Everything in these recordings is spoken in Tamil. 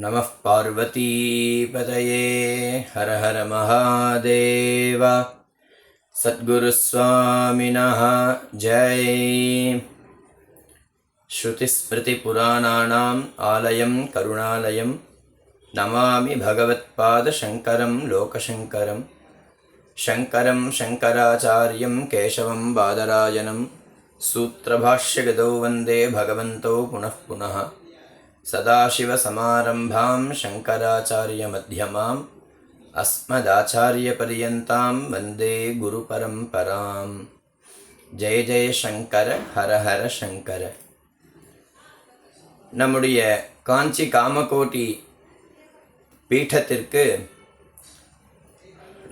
நமः பார்வதீபதயே ஹர ஹர மகாதேவ. சத்குருஸ்வாமினः ஜெய். ஸ்ருதிஸ்மிருதிபுராணானாம் ஆலயம் கருணாலயம் நமாமி பகவத்பாதசங்கரம் லோகசங்கரம். சங்கரம் சங்கராச்சார்யம் கேசவம் பாதராயணம் சூத்திரபாஷ்யகதோ வந்தே பகவந்தோ புனః புனः. சதாசிவசமாரம்பாம் சங்கராச்சாரியமத்யமாம் அஸ்மதாச்சாரியபர்யந்தாம் வந்தே குருபரம்பராம். ஜெய ஜெய சங்கர ஹர ஹர சங்கர. நம்முடைய காஞ்சி காமகோட்டி பீட்டத்திற்கு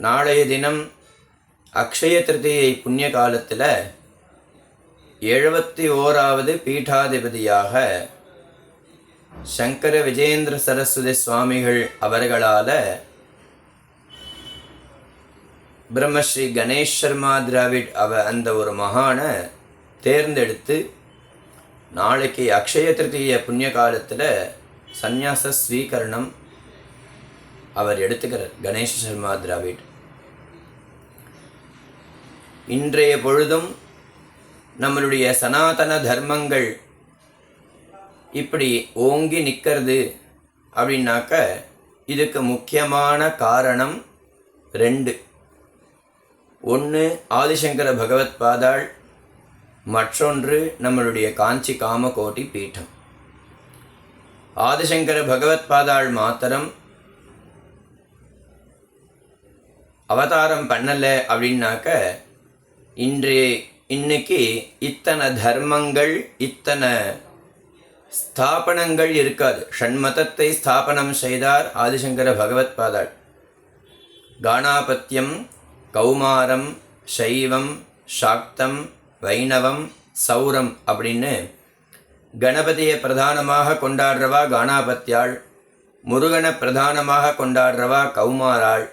நாளைய தினம் அக்ஷய திருதியை புண்ணிய காலத்தில் 71வது பீட்டாதிபதியாக சங்கர விஜயேந்திர சரஸ்வதி சுவாமிகள் அவர்களால் பிரம்மஸ்ரீ கணேஷ் சர்மா திராவிட் அந்த ஒரு மகானை தேர்ந்தெடுத்து நாளைக்கு அக்ஷய திருதிய புண்ணிய காலத்தில் சந்நியாச ஸ்வீகரணம் அவர் எடுத்துக்கிறார். கணேஷ் சர்மா திராவிட் இன்றைய பொழுதும் நம்மளுடைய சனாதன தர்மங்கள் இப்படி ஓங்கி நிற்கிறது அப்படின்னாக்க இதுக்கு முக்கியமான காரணம் 2. ஒன்று ஆதிசங்கர பகவத் பாதாள், மற்றொன்று நம்மளுடைய காஞ்சி காமகோட்டி பீட்டம். ஆதிசங்கர பகவத் பாதாள் மாத்திரம் அவதாரம் பண்ணலை அப்படின்னாக்க இன்னைக்கு இத்தனை தர்மங்கள் இத்தனை ஸ்தாபனங்கள் இருக்காது. ஷண்மதத்தை ஸ்தாபனம் செய்தார் ஆதிசங்கர பகவத் பாதாள். காணாபத்தியம், கௌமாரம், சைவம், சாக்தம், வைணவம், சௌரம் அப்படின்னு கணபதியை பிரதானமாக கொண்டாடுறவா காணாபத்தியாள், முருகனை பிரதானமாக கொண்டாடுறவா கௌமாராள்,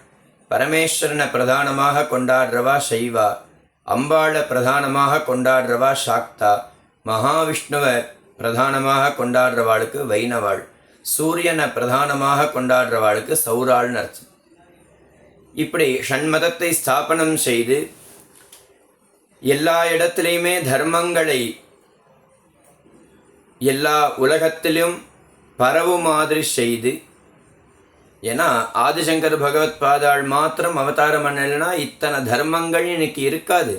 பரமேஸ்வரனை பிரதானமாக கொண்டாடுறவா சைவா, அம்பாளை பிரதானமாக கொண்டாடுறவா சாக்தா, மகாவிஷ்ணுவை பிரதானமாக கொண்டாடுறவாளுக்கு வைணவாள், சூரியனை பிரதானமாக கொண்டாடுறவாளுக்கு சௌராள்னு அர்த்தம். இப்படி ஷண்மதத்தை ஸ்தாபனம் செய்து எல்லா இடத்துலையுமே தர்மங்களை எல்லா உலகத்திலும் பரவு மாதிரி செய்து, ஏன்னா ஆதிசங்கர் பகவத் பாதாள் மாத்திரம் அவதாரம் பண்ணலைன்னா இத்தனை தர்மங்கள் இன்னைக்கு இருக்காது.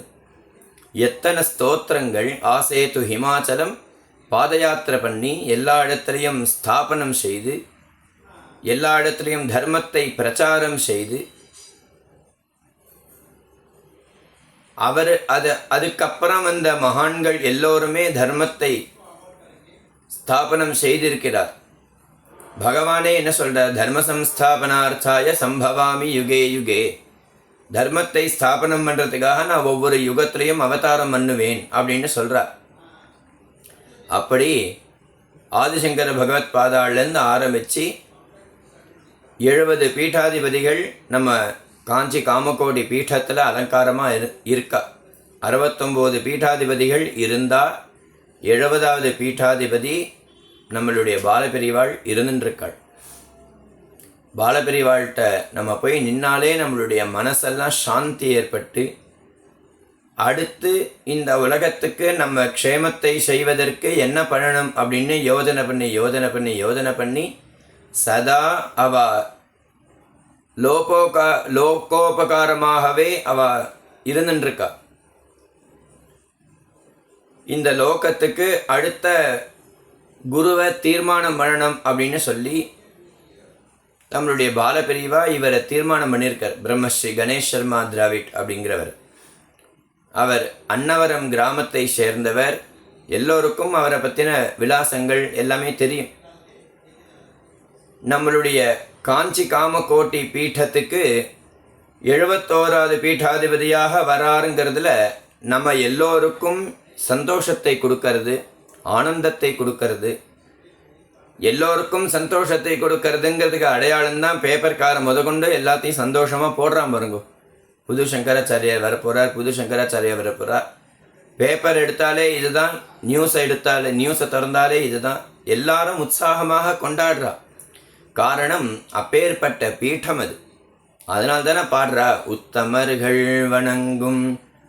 எத்தனை ஸ்தோத்திரங்கள் ஆசேது ஹிமாச்சலம் பாதயாத்திரை பண்ணி எல்லா இடத்துலையும் ஸ்தாபனம் செய்து எல்லா இடத்துலையும் தர்மத்தை பிரச்சாரம் செய்து அதுக்கப்புறம் அந்த மகான்கள் எல்லோருமே தர்மத்தை ஸ்தாபனம் செய்திருக்கிறார். பகவானே என்ன சொல்றார்? தர்ம சம்ஸ்தாபனார்த்தாய சம்பவாமி யுகே யுகே. தர்மத்தை ஸ்தாபனம் பண்ணுறதுக்காக நான் ஒவ்வொரு யுகத்திலையும் அவதாரம் பண்ணுவேன் அப்படின்னு சொல்கிறார். அப்படி ஆதிசங்கர பகவத் பாதாள்லேருந்து ஆரம்பித்து 70 பீட்டாதிபதிகள் நம்ம காஞ்சி காமகோடி பீட்டத்தில் அலங்காரமாக இருக்கா. 69 பீட்டாதிபதிகள் இருந்தால் 70வது பீட்டாதிபதி நம்மளுடைய பாலபெரிவாள் இருந்துருக்காள். பாலபெரிவாள்கிட்ட நம்ம போய் நின்னாலே நம்மளுடைய மனசெல்லாம் சாந்தி ஏற்பட்டு அடுத்து இந்த உலகத்துக்கு நம்ம க்ஷேமத்தை செய்வதற்கு என்ன பண்ணணும் அப்படின்னு யோஜனை பண்ணி சதா அவ லோகோபகாரமாகவே அவ இருந்துருக்கா. இந்த லோகத்துக்கு அடுத்த குருவை தீர்மானம் பண்ணணும் அப்படின்னு சொல்லி நம்மளுடைய பாலபெரிவா இவரை தீர்மானம் பண்ணியிருக்கார். பிரம்மஸ்ரீ கணேஷ் சர்மா திராவிட் அப்படிங்கிறவர். அவர் அன்னவரம் கிராமத்தை சேர்ந்தவர். எல்லோருக்கும் அவரை பற்றின விலாசங்கள் எல்லாமே தெரியும். நம்மளுடைய காஞ்சி காமகோட்டி பீட்டத்துக்கு 71வது பீட்டாதிபதியாக வராருங்கிறதுல நம்ம எல்லோருக்கும் சந்தோஷத்தை கொடுக்கறது, ஆனந்தத்தை கொடுக்கறது. எல்லோருக்கும் சந்தோஷத்தை கொடுக்கறதுங்கிறதுக்கு அடையாளம்தான் பேப்பர்கார முதற்கொண்டு எல்லாத்தையும் சந்தோஷமாக போடுறான் பாருங்க. புது சங்கராச்சாரியார் வரப்போகிறார். பேப்பர் எடுத்தாலே இதுதான், நியூஸை திறந்தாலே இதுதான். எல்லாரும் உற்சாகமாக கொண்டாடுறா. காரணம் அப்பேற்பட்ட பீடம் அது. அதனால தானே பாடுறா, உத்தமர்கள் வணங்கும்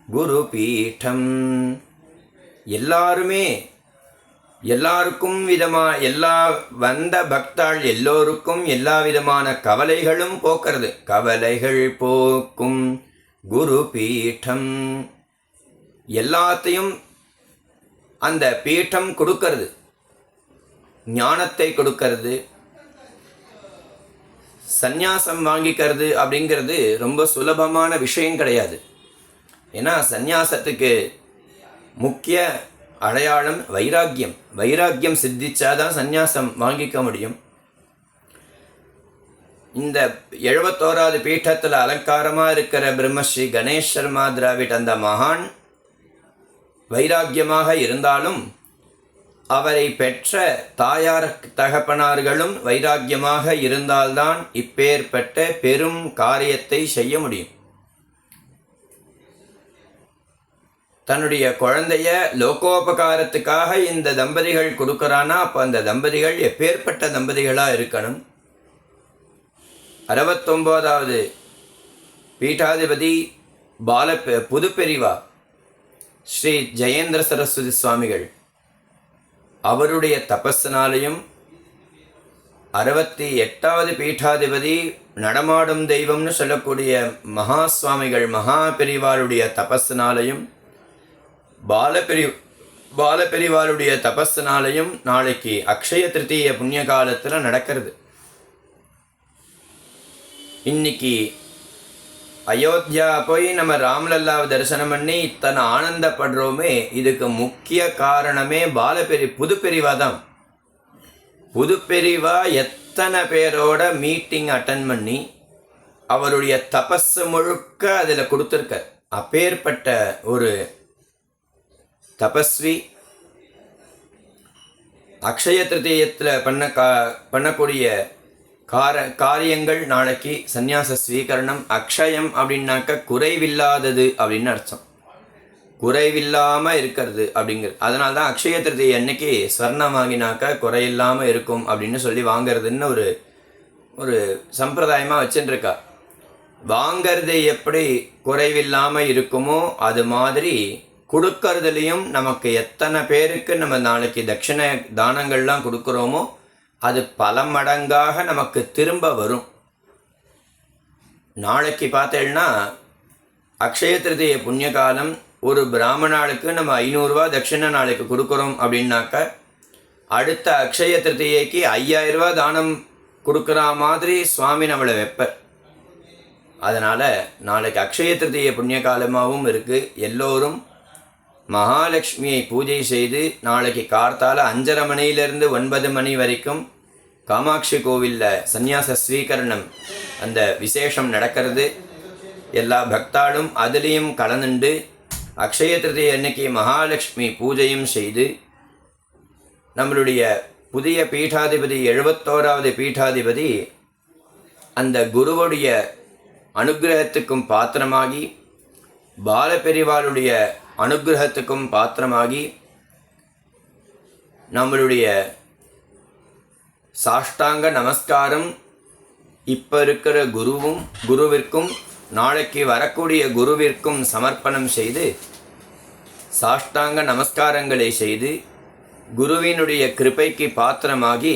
குரு பீடம். எல்லாருக்கும் எல்லா வந்த பக்தாள் எல்லோருக்கும் எல்லா விதமான கவலைகளும் போக்குறது. கவலைகள் போக்கும் குரு பீடம். எல்லாத்தையும் அந்த பீடம் கொடுக்கறது, ஞானத்தை கொடுக்கறது. சந்நியாசம் வாங்கிக்கிறது அப்படிங்கிறது ரொம்ப சுலபமான விஷயம் கிடையாது. ஏன்னா சந்நியாசத்துக்கு முக்கிய அடையாளம் வைராக்கியம். வைராக்கியம் சித்திச்சாதான் சந்நியாசம் வாங்கிக்க முடியும். இந்த 71வது பீட்டத்தில் அலங்காரமாக இருக்கிற பிரம்மஸ்ரீ கணேஷ் சர்மா திராவிட் அந்த மகான் வைராக்கியமாக இருந்தாலும் அவரை பெற்ற தாயார் தகப்பனார்களும் வைராக்கியமாக இருந்தால்தான் இப்பேற்பட்ட பெரும் காரியத்தை செய்ய முடியும். தன்னுடைய குழந்தைய லோகோபகாரத்துக்காக இந்த தம்பதிகள் கொடுக்கறானா, அப்போ அந்த தம்பதிகள் எப்பேற்பட்ட தம்பதிகளாக இருக்கணும். 69வது பீட்டாதிபதி புதுப்பெரிவா ஸ்ரீ ஜெயேந்திர சரஸ்வதி சுவாமிகள் அவருடைய தபஸினாலையும் 68வது பீட்டாதிபதி நடமாடும் தெய்வம்னு சொல்லக்கூடிய மகா சுவாமிகள் மகா பெரிவாளுடைய தபஸினாலையும் பாலபெரிவாளுடைய தபஸினாலையும் நாளைக்கு அக்ஷய திருத்தீய புண்ணிய காலத்தில் நடக்கிறது. இன்னைக்கு அயோத்தியா போய் நம்ம ராம்லல்லாவை தரிசனம் பண்ணி இத்தனை ஆனந்தப்படுறோமே, இதுக்கு முக்கிய காரணமே புதுப்பெரிவா தான். புதுப்பெரிவா எத்தனை பேரோட மீட்டிங் அட்டன் பண்ணி அவருடைய தபஸ் முழுக்க அதில் கொடுத்துருக்க. அப்பேற்பட்ட ஒரு தபஸ்வி அக்ஷய திருத்தீயத்தில் பண்ணக்கூடிய காரியங்கள் நாளைக்கு சந்நியாச ஸ்வீகரணம். அக்ஷயம் அப்படின்னாக்க குறைவில்லாதது அப்படின்னு அர்த்தம். குறைவில்லாமல் இருக்கிறது அப்படிங்கிறது. அதனால தான் அக்ஷய திருத்தீய அன்னைக்கு ஸ்வர்ணம் வாங்கினாக்க குறையில்லாமல் இருக்கும் அப்படின்னு சொல்லி வாங்கிறதுன்னு ஒரு சம்பிரதாயமாக வச்சுருக்கா. வாங்கிறது எப்படி குறைவில்லாமல் இருக்குமோ அது மாதிரி கொடுக்கறதுலையும் நமக்கு எத்தனை பேருக்கு நம்ம நாளைக்கு தட்சிண தானங்கள்லாம் கொடுக்குறோமோ அது பல மடங்காக நமக்கு திரும்ப வரும். நாளைக்கு பார்த்தேன்னா அக்ஷய திருத்தீய புண்ணிய காலம். ஒரு பிராமணாளுக்கு நம்ம 500 ரூபா தட்சிணை நாளைக்கு கொடுக்குறோம் அப்படின்னாக்க அடுத்த அக்ஷய திருத்தீயைக்கு 5000 ரூபா தானம் கொடுக்குற மாதிரி சுவாமி நம்மளை வைப்பர். அதனால் நாளைக்கு அக்ஷய திருத்தீய புண்ணிய காலமாகவும் இருக்குது. எல்லோரும் மகாலட்சுமியை பூஜை செய்து நாளைக்கு கார்த்தால 5:30 மணியிலிருந்து 9 மணி வரைக்கும் காமாட்சி கோவிலில் சந்நியாச ஸ்வீகரணம் அந்த விசேஷம் நடக்கிறது. எல்லா பக்தாளும் அதுலேயும் கலந்துண்டு அக்ஷய திருத்தீய அன்னைக்கு மகாலட்சுமி பூஜையும் செய்து நம்மளுடைய புதிய பீட்டாதிபதி 71வது பீட்டாதிபதி அந்த குருவுடைய அனுகிரகத்துக்கும் பாத்திரமாகி பாலபெரிவாளுடைய அனுகிரகத்துக்கும் பாத்திரமாகி நம்மளுடைய சாஷ்டாங்க நமஸ்காரம் இப்போ இருக்கிற குருவிற்கும் நாளைக்கு வரக்கூடிய குருவிற்கும் சமர்ப்பணம் செய்து சாஷ்டாங்க நமஸ்காரங்களை செய்து குருவினுடைய கிருபைக்கு பாத்திரமாகி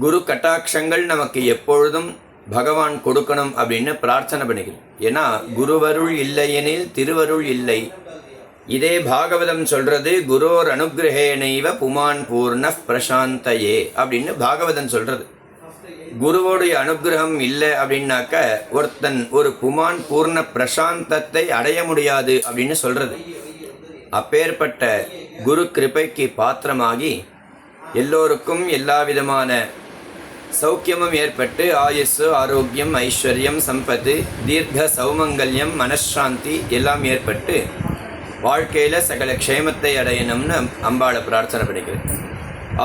குரு கட்டாட்சங்கள் நமக்கு எப்பொழுதும் பகவான் கொடுக்கணும் அப்படின்னு பிரார்த்தனை பண்ணிக்கிறோம். ஏன்னா குருவருள் இல்லையெனில் திருவருள் இல்லை. இதே பாகவதம் சொல்றது, குரோர் அனுகிரகேனைவ புமான் பூர்ண பிரசாந்தையே அப்படின்னு பாகவதம் சொல்றது. குருவோடைய அனுகிரகம் இல்லை அப்படின்னாக்க ஒருத்தன் ஒரு புமான் பூர்ண பிரசாந்தத்தை அடைய முடியாது அப்படின்னு சொல்றது. அப்பேற்பட்ட குரு கிருபைக்கு பாத்திரமாகி எல்லோருக்கும் எல்லா விதமான சௌக்கியமும் ஏற்பட்டு ஆயுசு ஆரோக்கியம் ஐஸ்வர்யம் சம்பத்து தீர்க்க சௌமங்கல்யம் மனசாந்தி எல்லாம் ஏற்பட்டு வாழ்க்கையில் சகல க்ஷேமத்தை அடையணும்னு அம்பாளை பிரார்த்தனை பண்ணிக்கிறேன்.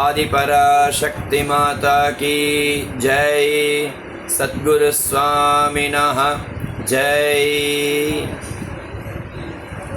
ஆதிபராசக்தி மாதா கி ஜெய். சத்குரு சுவாமினஹ ஜெய்.